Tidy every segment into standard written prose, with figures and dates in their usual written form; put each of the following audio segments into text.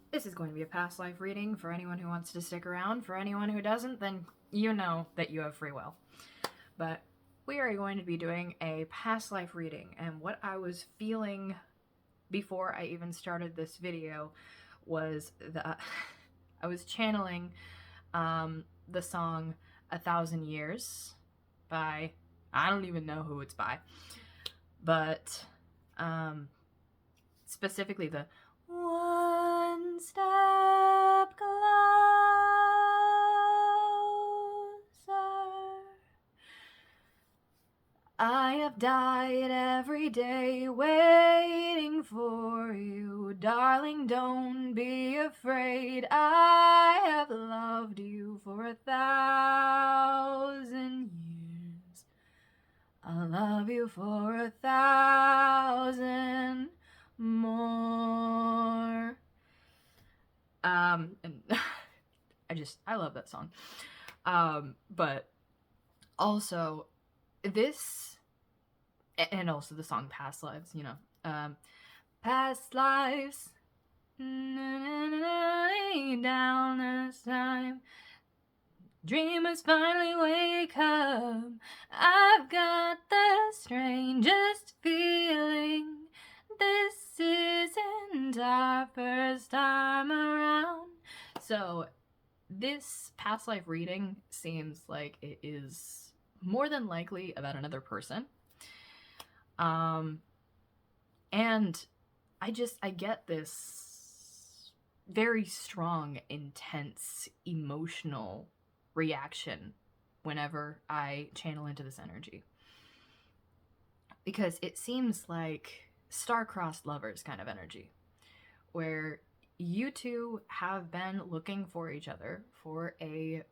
This is going to be a past life reading for anyone who wants to stick around. For anyone who doesn't, then you know that you have free will. But we are going to be doing a past life reading, and what I was feeling before I even started this video was that I was channeling the song A Thousand Years by, I don't even know who it's by, but specifically the one step closer. I have died every day waiting for you. Darling, don't be afraid. I have loved you for 1,000 years. I'll love you for 1,000 more. And I love that song. But also this, and also the song Past Lives, you know, past lives, down this time, dreamers finally wake up. I've got the strangest feeling. This isn't our first time around. So this past life reading seems like it is more than likely about another person. And I get this very strong, intense, emotional reaction whenever I channel into this energy. Because it seems like star-crossed lovers kind of energy, where you two have been looking for each other for a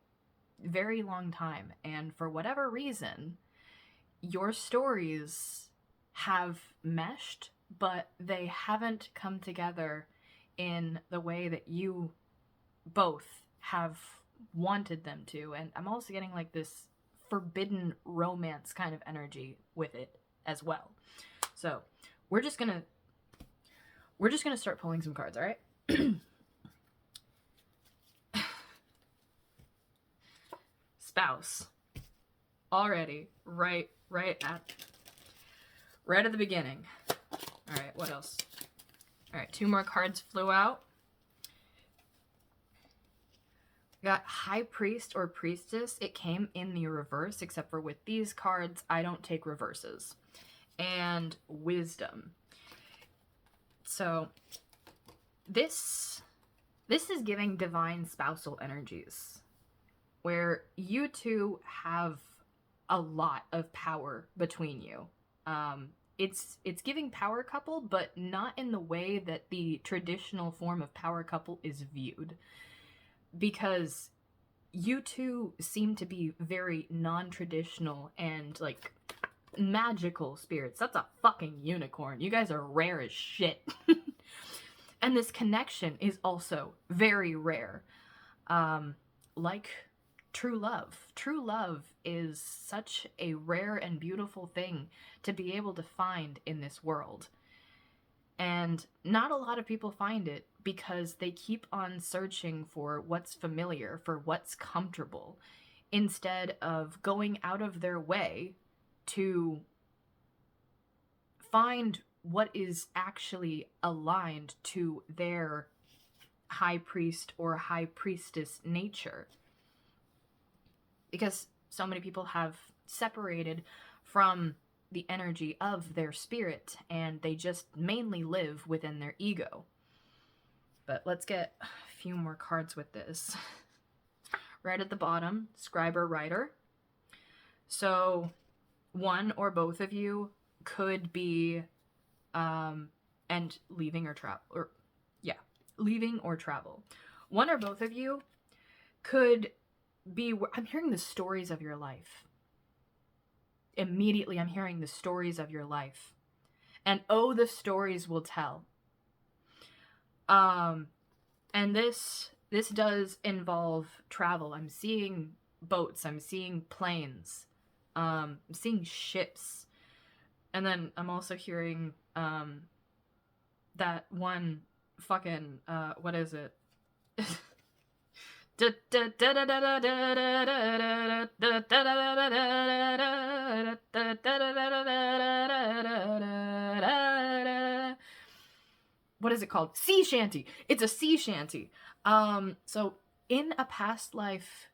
very long time, and for whatever reason, your stories have meshed, but they haven't come together in the way that you both have wanted them to. And I'm also getting like this forbidden romance kind of energy with it as well. So we're just gonna start pulling some cards, all right? Spouse. Already, right at the beginning. All right, what else? All right, 2 more cards flew out. We got High Priest or Priestess. It came in the reverse, except for with these cards, I don't take reverses. And Wisdom. So this is giving divine spousal energies, where you two have a lot of power between you. It's giving power couple, but not in the way that the traditional form of power couple is viewed. Because you two seem to be very non-traditional and, like, magical spirits. That's a fucking unicorn. You guys are rare as shit. And this connection is also very rare. Like true love. True love is such a rare and beautiful thing to be able to find in this world. And not a lot of people find it because they keep on searching for what's familiar, for what's comfortable, instead of going out of their way to find what is actually aligned to their high priest or high priestess nature. Because so many people have separated from the energy of their spirit, and they just mainly live within their ego. But let's get a few more cards with this. Right at the bottom, Scriber Writer. So one or both of you could be and leaving or travel. One or both of you could be, I'm hearing the stories of your life. Immediately I'm hearing the stories of your life. And oh, the stories will tell. And this does involve travel. I'm seeing boats, I'm seeing planes, I'm seeing ships. And then I'm also hearing that one fucking, what is it? What is it called? Sea shanty. It's a sea shanty. So in a past life,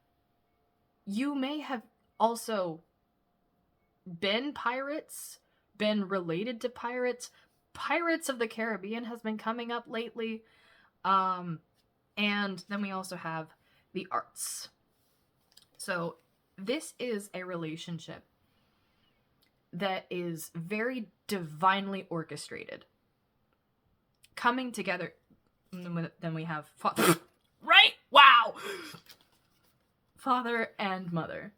you may have also been pirates, been related to pirates. Pirates of the Caribbean has been coming up lately. And then we also have the arts. So this is a relationship that is very divinely orchestrated. Coming together. Then we have right? Wow! Father and mother.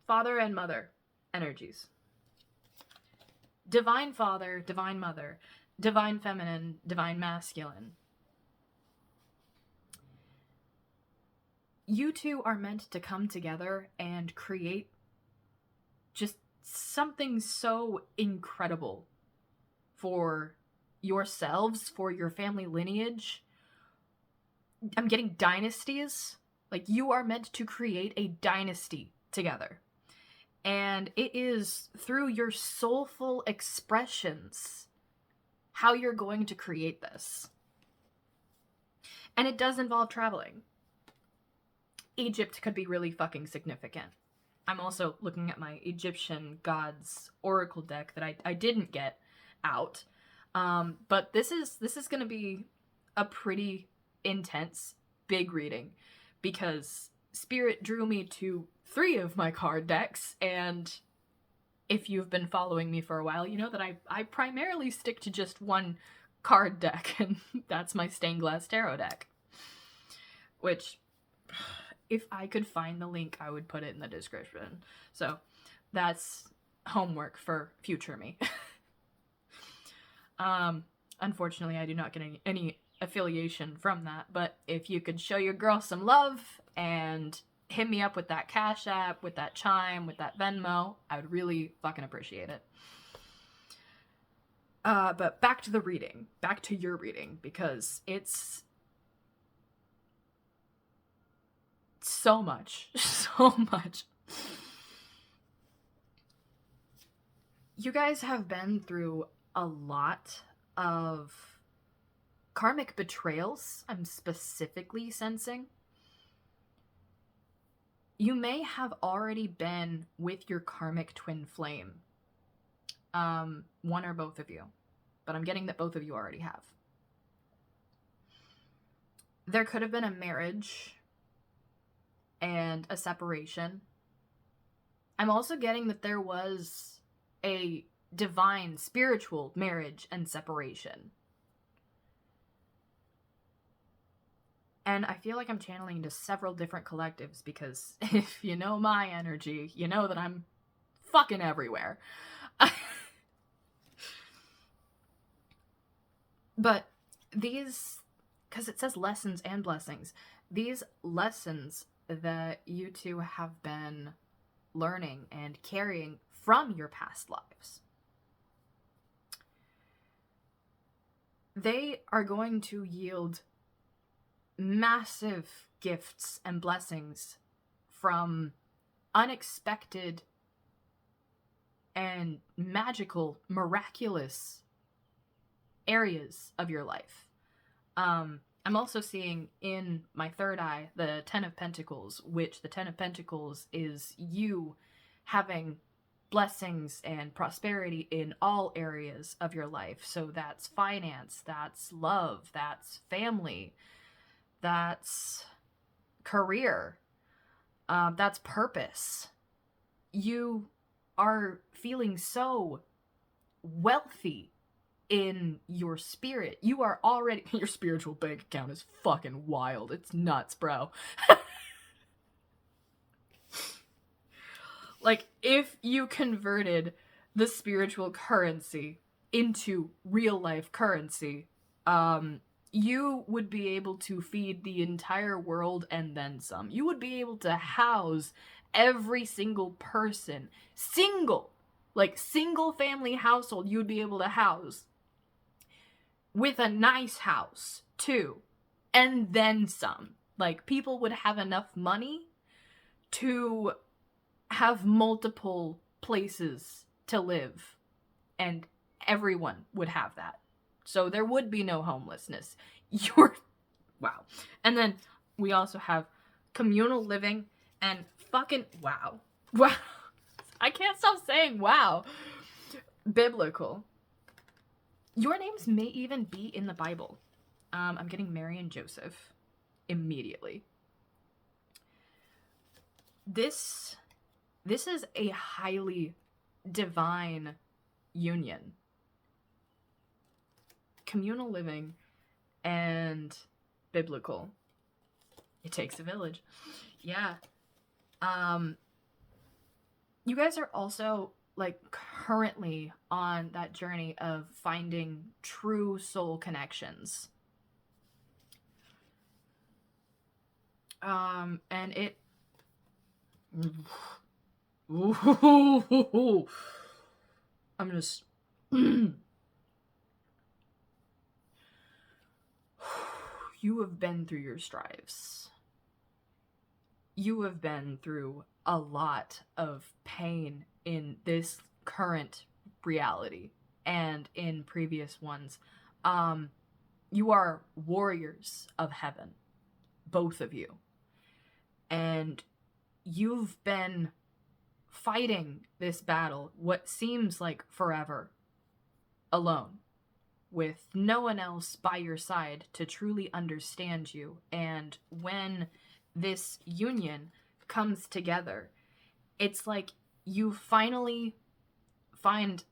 Father and mother energies. Divine father, divine mother, divine feminine, divine masculine. You two are meant to come together and create just something so incredible for yourselves, for your family lineage. I'm getting dynasties. Like, you are meant to create a dynasty together. And it is through your soulful expressions how you're going to create this. And it does involve traveling. Egypt could be really fucking significant. I'm also looking at my Egyptian gods oracle deck that I didn't get out. But this is going to be a pretty intense, big reading, because Spirit drew me to 3 of my card decks, and if you've been following me for a while, you know that I primarily stick to just one card deck, and that's my Stained Glass Tarot deck. Which, if I could find the link, I would put it in the description. So, that's homework for future me. Unfortunately, I do not get any affiliation from that, but if you could show your girl some love and hit me up with that Cash App, with that Chime, with that Venmo, I would really fucking appreciate it. But back to the reading. Back to your reading, because it's so much. So much. You guys have been through a lot of karmic betrayals, I'm specifically sensing. You may have already been with your karmic twin flame. One or both of you. But I'm getting that both of you already have. There could have been a marriage and a separation. I'm also getting that there was a divine, spiritual marriage and separation. And I feel like I'm channeling into several different collectives, because if you know my energy, you know that I'm fucking everywhere. But these, because it says lessons and blessings, these lessons that you two have been learning and carrying from your past lives, they are going to yield massive gifts and blessings from unexpected and magical, miraculous areas of your life. I'm also seeing in my third eye the Ten of Pentacles, which the Ten of Pentacles is you having blessings and prosperity in all areas of your life. So that's finance, that's love, that's family, that's career, that's purpose. You are feeling so wealthy in your spirit. You are already, your spiritual bank account is fucking wild. It's nuts, bro. Like, if you converted the spiritual currency into real life currency, you would be able to feed the entire world and then some. You would be able to house every single person. Single family household you would be able to house with a nice house too, and then some. Like, people would have enough money to have multiple places to live, and everyone would have that. So there would be no homelessness. Wow. And then we also have communal living and fucking wow. Wow. I can't stop saying wow. Biblical. Your names may even be in the Bible. I'm getting Mary and Joseph immediately. This is a highly divine union. Communal living and biblical. It takes a village. Yeah. You guys are also, like, currently on that journey of finding true soul connections. And it... Ooh. I'm just... You have been through your strives. You have been through a lot of pain in this current reality and in previous ones. You are warriors of heaven, both of you. And you've been fighting this battle, what seems like forever, alone, with no one else by your side to truly understand you. And when this union comes together, it's like you finally find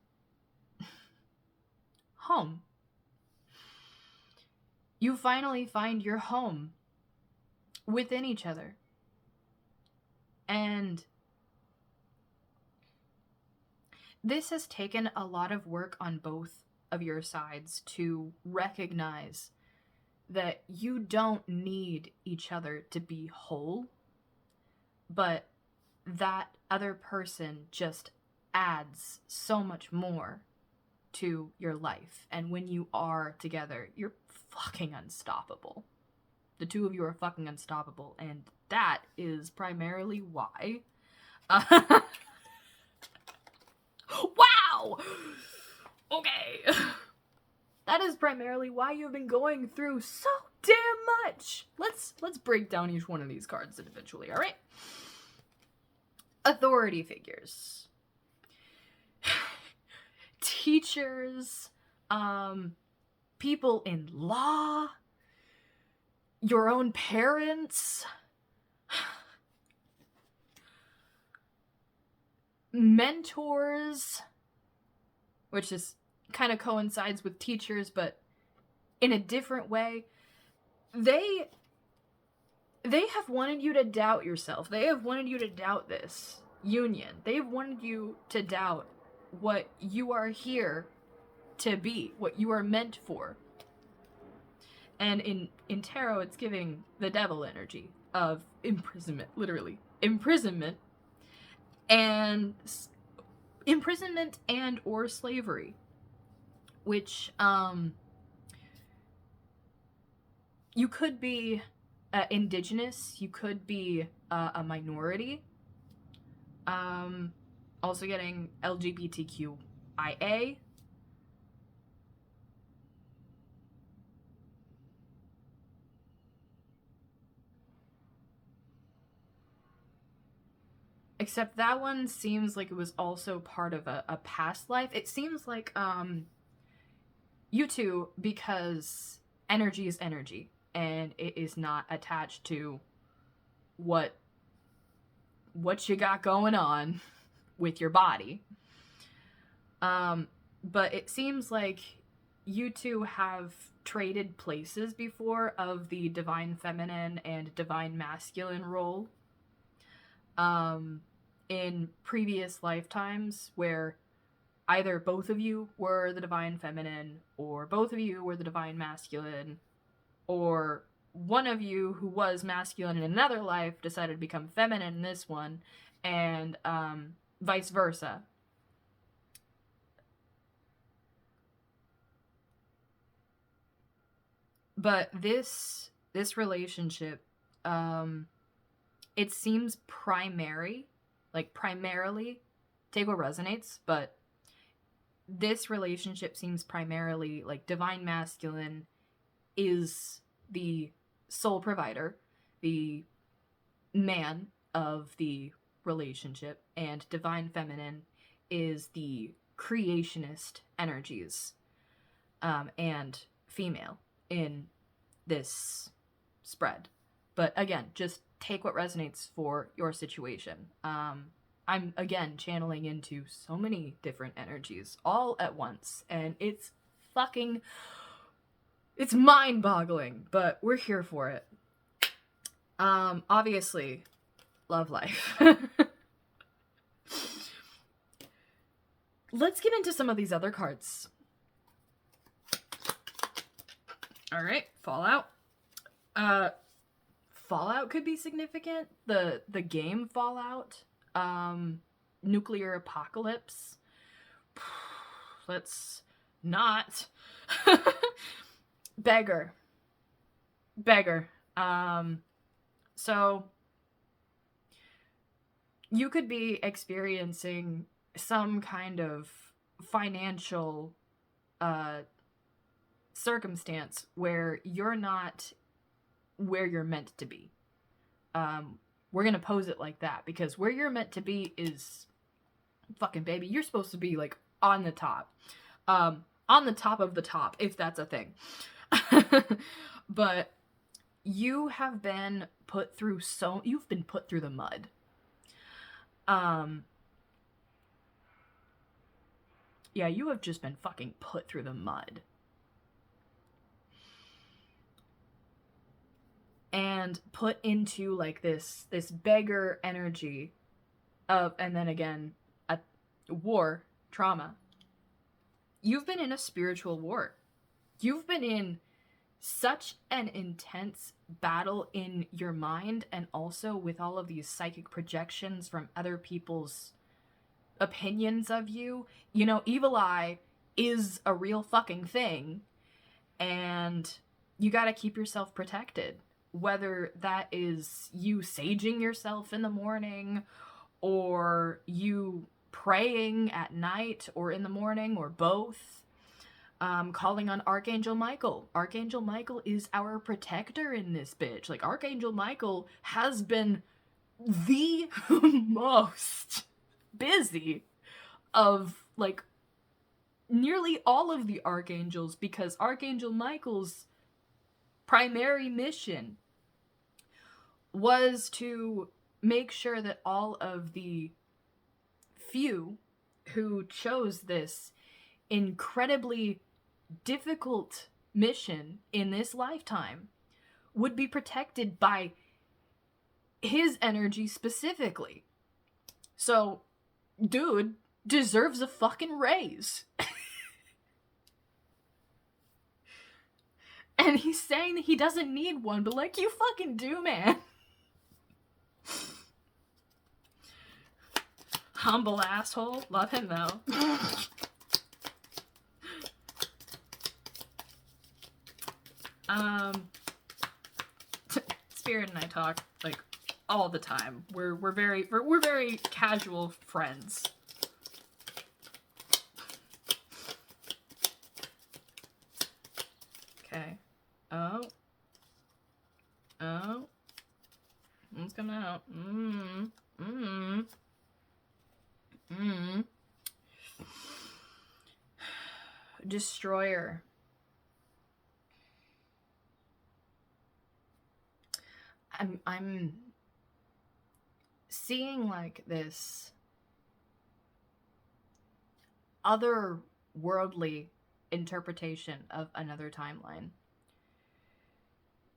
home. You finally find your home within each other. And this has taken a lot of work on both of your sides to recognize that you don't need each other to be whole, but that other person just adds so much more to your life. And when you are together, you're fucking unstoppable. The two of you are fucking unstoppable, and that is primarily why... Wow! Okay. That is primarily why you've been going through so damn much. Let's break down each one of these cards individually, alright? Authority figures. Teachers, people in law, your own parents, mentors, which is kind of coincides with teachers, but in a different way. They have wanted you to doubt yourself. They have wanted you to doubt this union. They've wanted you to doubt what you are here to be, what you are meant for. And in tarot, it's giving the devil energy of imprisonment, literally. Imprisonment and or slavery, which you could be indigenous, you could be a minority. Also getting LGBTQIA. Except that one seems like it was also part of a past life. It seems like you two, because energy is energy, and it is not attached to what you got going on with your body. But it seems like you two have traded places before of the divine feminine and divine masculine role. In previous lifetimes, where either both of you were the divine feminine, or both of you were the divine masculine, or one of you who was masculine in another life decided to become feminine in this one, and vice versa. But this relationship, it seems primarily, take what resonates, but this relationship seems primarily like divine masculine is the sole provider, the man of the relationship, and divine feminine is the creationist energies, and female in this spread. But again, just take what resonates for your situation. I'm again channeling into so many different energies all at once, and it's mind-boggling, but we're here for it. Obviously, love life. Let's get into some of these other cards. All right, Fallout. Fallout could be significant. The game Fallout. Nuclear apocalypse. Let's not. Beggar. So you could be experiencing some kind of financial circumstance where you're not where you're meant to be. We're gonna pose it like that, because where you're meant to be is fucking, baby, you're supposed to be like on the top. On the top of the top, if that's a thing. But you have been put through you've been put through the mud. Yeah, you have just been fucking put through the mud. And put into like this beggar energy of, and then again, a war, trauma. You've been in a spiritual war. You've been in such an intense battle in your mind, and also with all of these psychic projections from other people's opinions of you. You know, evil eye is a real fucking thing, and you gotta keep yourself protected. Whether that is you saging yourself in the morning, or you praying at night or in the morning, or both. Calling on Archangel Michael. Archangel Michael is our protector in this bitch. Like, Archangel Michael has been the most busy of, like, nearly all of the archangels, because Archangel Michael's primary mission was to make sure that all of the few who chose this incredibly difficult mission in this lifetime would be protected by his energy specifically. So, dude deserves a fucking raise. And he's saying that he doesn't need one, but like, you fucking do, man. Humble asshole. Love him, though. Spirit and I talk, like, all the time. We're very casual friends. Okay. Oh. It's coming out. Destroyer. I'm seeing like this otherworldly interpretation of another timeline.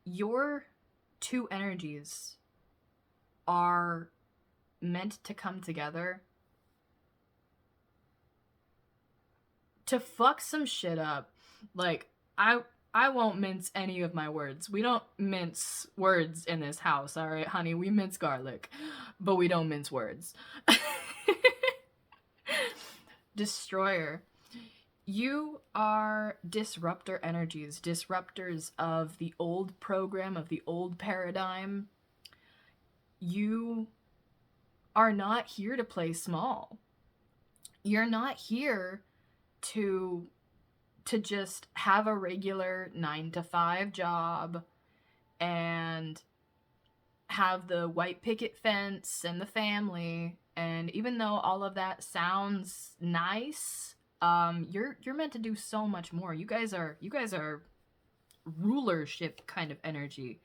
Your two energies are meant to come together to fuck some shit up. Like, I won't mince any of my words. We don't mince words in this house, alright, honey? We mince garlic, but we don't mince words. Destroyer. You are disruptor energies, disruptors of the old program, of the old paradigm. You are not here to play small. You're not here to just have a regular 9-to-5 job and have the white picket fence and the family. And even though all of that sounds nice, you're meant to do so much more. You guys are rulership kind of energy.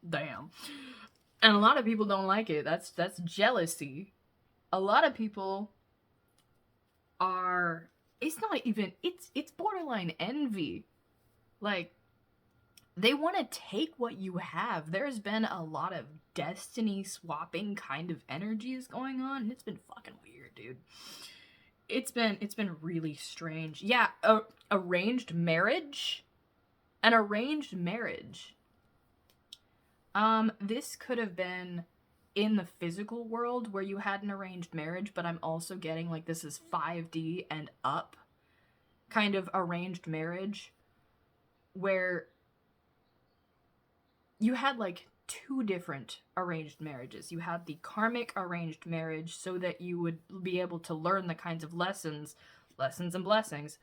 Damn. And a lot of people don't like it. That's jealousy. A lot of people are, it's not even, it's borderline envy. Like, they want to take what you have. There's been a lot of destiny swapping kind of energies going on, and it's been fucking weird, dude. It's been really strange. Yeah, arranged marriage? An arranged marriage. This could have been in the physical world where you had an arranged marriage, but I'm also getting like this is 5D and up kind of arranged marriage where you had like two different arranged marriages. You had the karmic arranged marriage so that you would be able to learn the kinds of lessons and blessings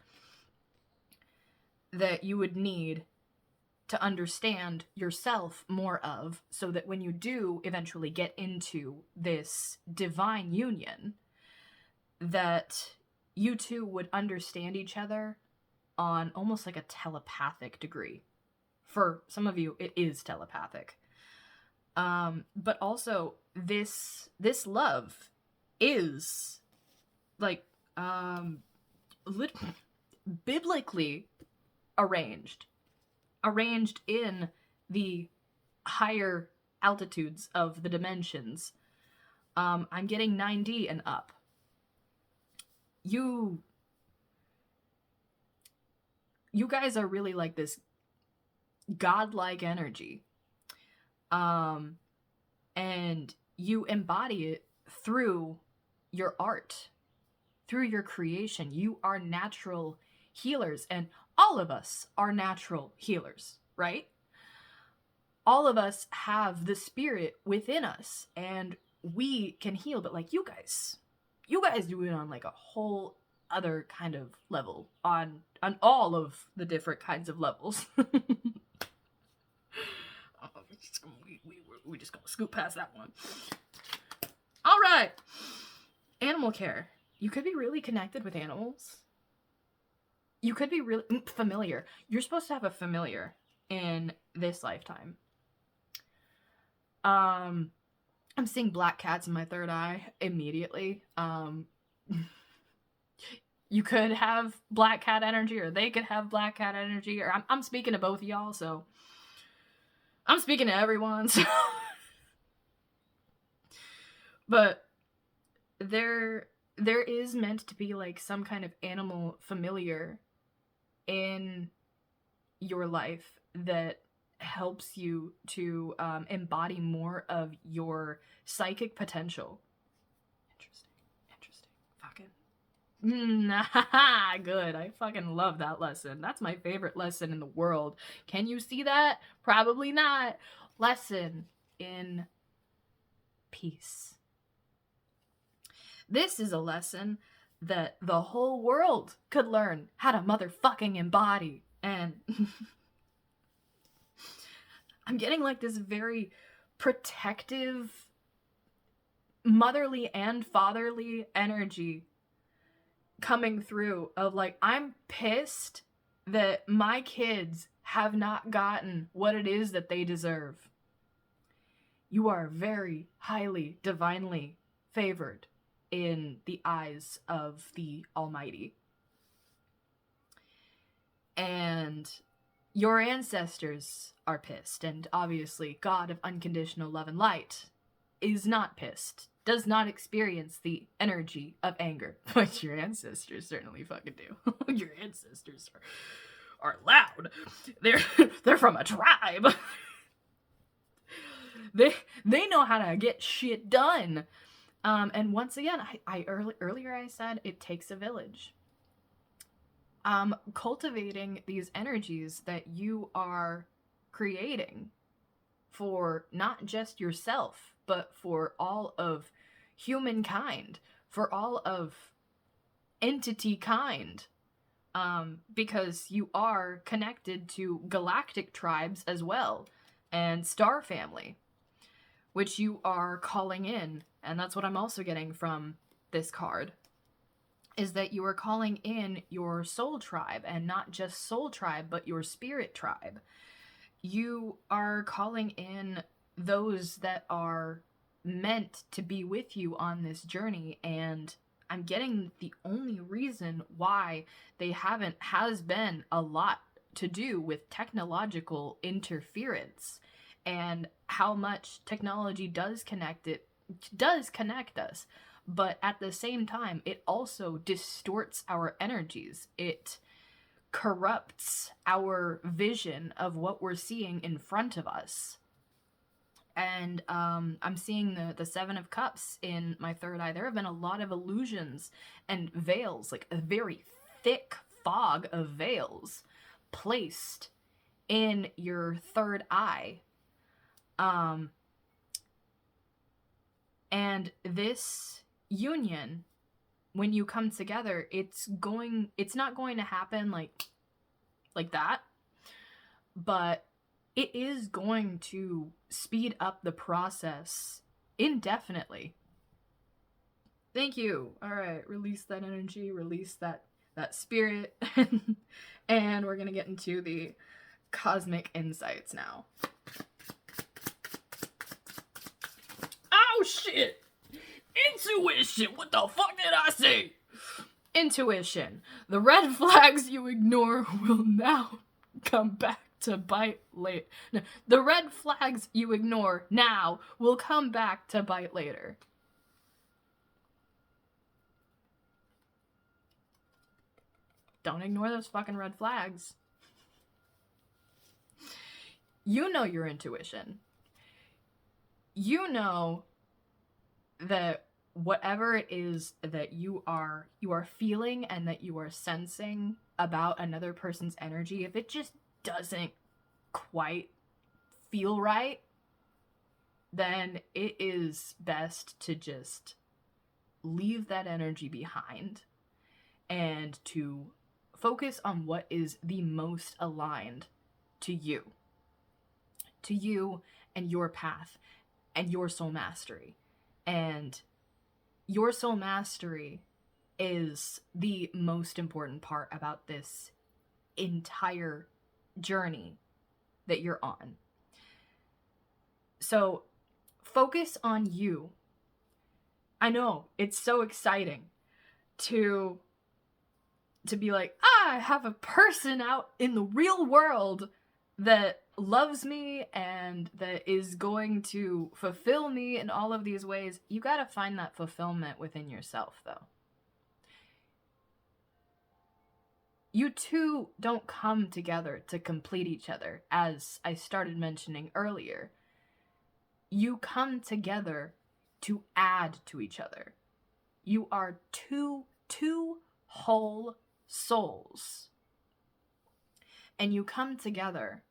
that you would need to understand yourself more of, so that when you do eventually get into this divine union, that you two would understand each other on almost like a telepathic degree. For some of you, it is telepathic. But also, this love is like biblically arranged in the higher altitudes of the dimensions. I'm getting 9D and up. You guys are really like this godlike energy. And you embody it through your art, through your creation. You are natural healers, and all of us are natural healers, right? All of us have the spirit within us, and we can heal, but like you guys do it on like a whole other kind of level, on all of the different kinds of levels. We just gonna scoot past that one. All right, animal care. You could be really connected with animals. You could be really familiar. You're supposed to have a familiar in this lifetime. I'm seeing black cats in my third eye immediately. You could have black cat energy, or they could have black cat energy, or I'm speaking to both of y'all, so I'm speaking to everyone. So. But there is meant to be like some kind of animal familiar in your life that helps you to embody more of your psychic potential. Interesting. Fucking. Good. I fucking love that lesson. That's my favorite lesson in the world. Can you see that? Probably not. Lesson in peace. This is a lesson that the whole world could learn how to motherfucking embody. And I'm getting like this very protective, motherly and fatherly energy coming through of like, I'm pissed that my kids have not gotten what it is that they deserve. You are very highly, divinely favored in the eyes of the Almighty. And your ancestors are pissed, and obviously God of unconditional love and light is not pissed, does not experience the energy of anger, but your ancestors certainly fucking do. Your ancestors are loud. They're from a tribe. They know how to get shit done. And once again, earlier I said it takes a village. Cultivating these energies that you are creating for not just yourself, but for all of humankind, for all of entity kind. Because you are connected to galactic tribes as well, and star family, which you are calling in. And that's what I'm also getting from this card, is that you are calling in your soul tribe, and not just soul tribe, but your spirit tribe. You are calling in those that are meant to be with you on this journey, and I'm getting the only reason why they haven't has been a lot to do with technological interference, and how much technology does connect us, but at the same time it also distorts our energies. It corrupts our vision of what we're seeing in front of us. And I'm seeing the Seven of Cups in my third eye. There have been a lot of illusions and veils, like a very thick fog of veils placed in your third eye. And this union, when you come together, it's not going to happen like that, but it is going to speed up the process indefinitely. Thank you. All right, release that energy, release that spirit, and we're gonna get into the cosmic insights now. Oh shit! Intuition! What the fuck did I say? Intuition. The red flags you ignore will now come back to bite later. No, the red flags you ignore now will come back to bite later. Don't ignore those fucking red flags. You know your intuition. You know that whatever it is that you are feeling and that you are sensing about another person's energy, if it just doesn't quite feel right, then it is best to just leave that energy behind and to focus on what is the most aligned to you and your path and your soul mastery. And your soul mastery is the most important part about this entire journey that you're on. So focus on you. I know, it's so exciting to be like, I have a person out in the real world that loves me and that is going to fulfill me in all of these ways. You gotta find that fulfillment within yourself, though. You two don't come together to complete each other, as I started mentioning earlier. You come together to add to each other. You are two whole souls. And you come together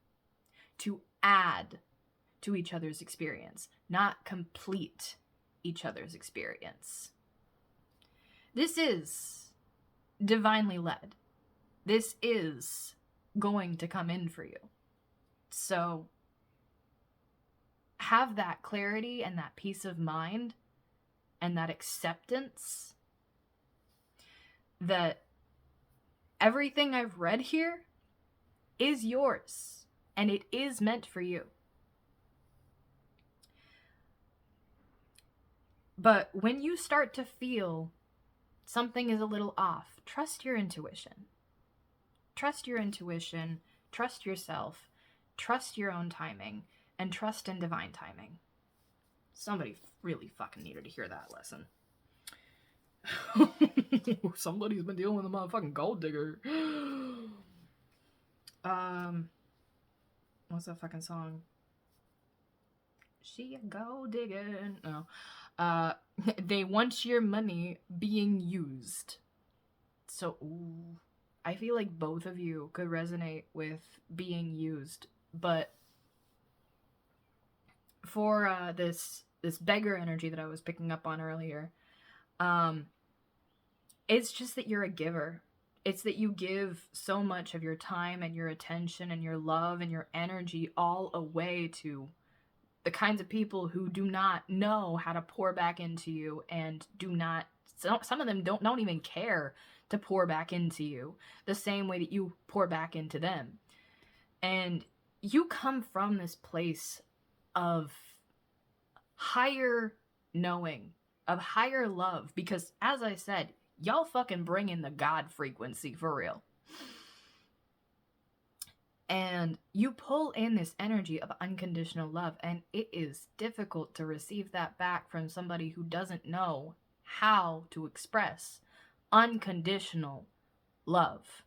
to add to each other's experience, not complete each other's experience. This is divinely led. This is going to come in for you. So have that clarity and that peace of mind and that acceptance that everything I've read here is yours and it is meant for you. But when you start to feel something is a little off, trust your intuition. Trust your intuition, trust yourself, trust your own timing, and trust in divine timing. Somebody really fucking needed to hear that lesson. Somebody's been dealing with a motherfucking gold digger. What's that fucking song? She a gold digger. No. They want your money being used. So, ooh, I feel like both of you could resonate with being used, but for this beggar energy that I was picking up on earlier, it's just that you're a giver. It's that you give so much of your time and your attention and your love and your energy all away to the kinds of people who do not know how to pour back into you and do not, some of them don't even care to pour back into you the same way that you pour back into them. And you come from this place of higher knowing, of higher love, because as I said, y'all fucking bring in the God frequency for real. And you pull in this energy of unconditional love, and it is difficult to receive that back from somebody who doesn't know how to express unconditional love.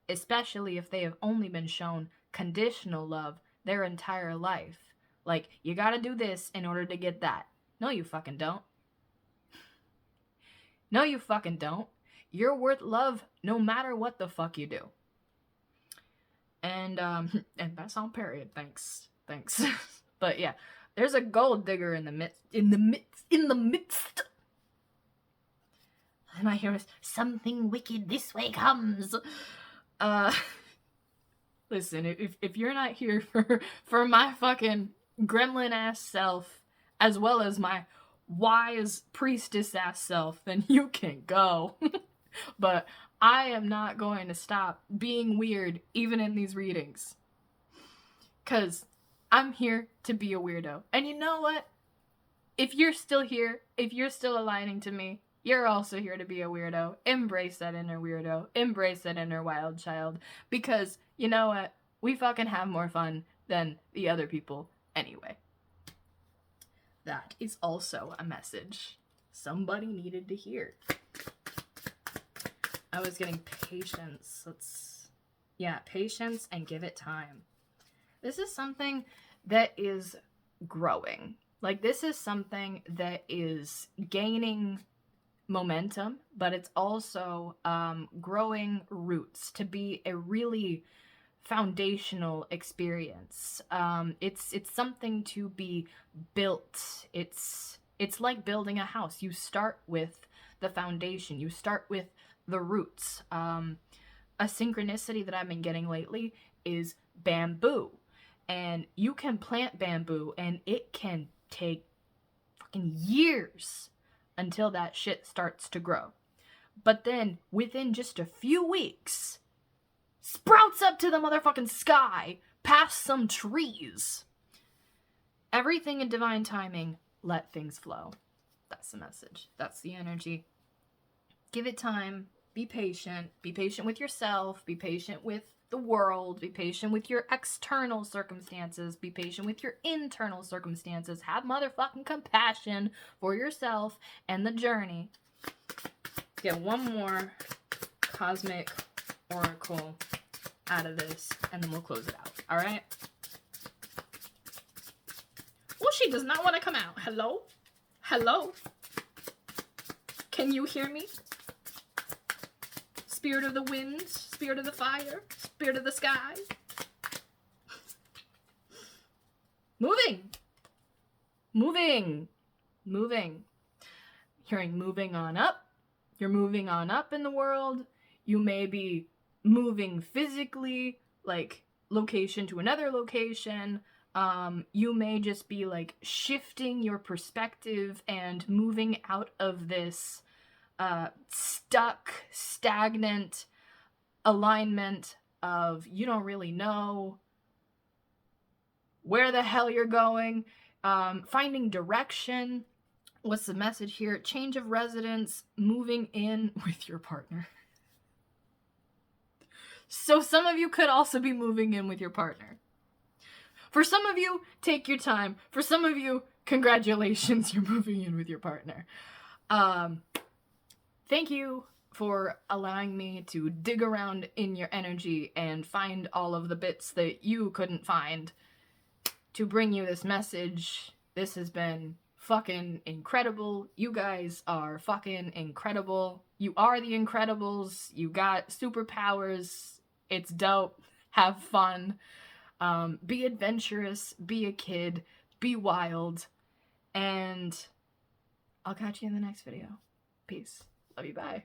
Especially if they have only been shown conditional love their entire life. Like, you gotta do this in order to get that. No, you fucking don't. No, you fucking don't. You're worth love no matter what the fuck you do. And that's on period. Thanks. But yeah, there's a gold digger in the midst. And I hear something wicked this way comes. Listen, if you're not here for my fucking gremlin ass self, as well as my wise priestess ass self, then you can go. But I am not going to stop being weird even in these readings. 'Cause I'm here to be a weirdo. And you know what? If you're still here, if you're still aligning to me, you're also here to be a weirdo. Embrace that inner weirdo. Embrace that inner wild child. Because, you know what? We fucking have more fun than the other people anyway. That is also a message somebody needed to hear. I was getting patience. Patience and give it time. This is something that is growing. Like, this is something that is gaining momentum, but it's also growing roots to be a really foundational experience. It's something to be built. It's like building a house. You start with the foundation. You start with the roots. A synchronicity that I've been getting lately is bamboo. And you can plant bamboo and it can take fucking years until that shit starts to grow. But then within just a few weeks, sprouts up to the motherfucking sky past some trees. Everything in divine timing, let things flow. That's the message. That's the energy. Give it time. Be patient. Be patient with yourself. Be patient with the world. Be patient with your external circumstances. Be patient with your internal circumstances. Have motherfucking compassion for yourself and the journey. Get one more cosmic oracle out of this, and then we'll close it out. Alright? Well, she does not want to come out. Hello? Hello? Can you hear me? Spirit of the wind, spirit of the fire, spirit of the sky. Moving. Hearing moving on up. You're moving on up in the world. You may be moving physically, like location to another location. You may just be like shifting your perspective and moving out of this stuck, stagnant alignment of you don't really know where the hell you're going, finding direction. What's the message here? Change of residence, moving in with your partner. So some of you could also be moving in with your partner. For some of you, take your time. For some of you, congratulations, you're moving in with your partner. Thank you for allowing me to dig around in your energy and find all of the bits that you couldn't find. to bring you this message. This has been fucking incredible. You guys are fucking incredible. You are the Incredibles. You got superpowers. It's dope. Have fun. Be adventurous. Be a kid. Be wild. And I'll catch you in the next video. Peace. Love you. Bye.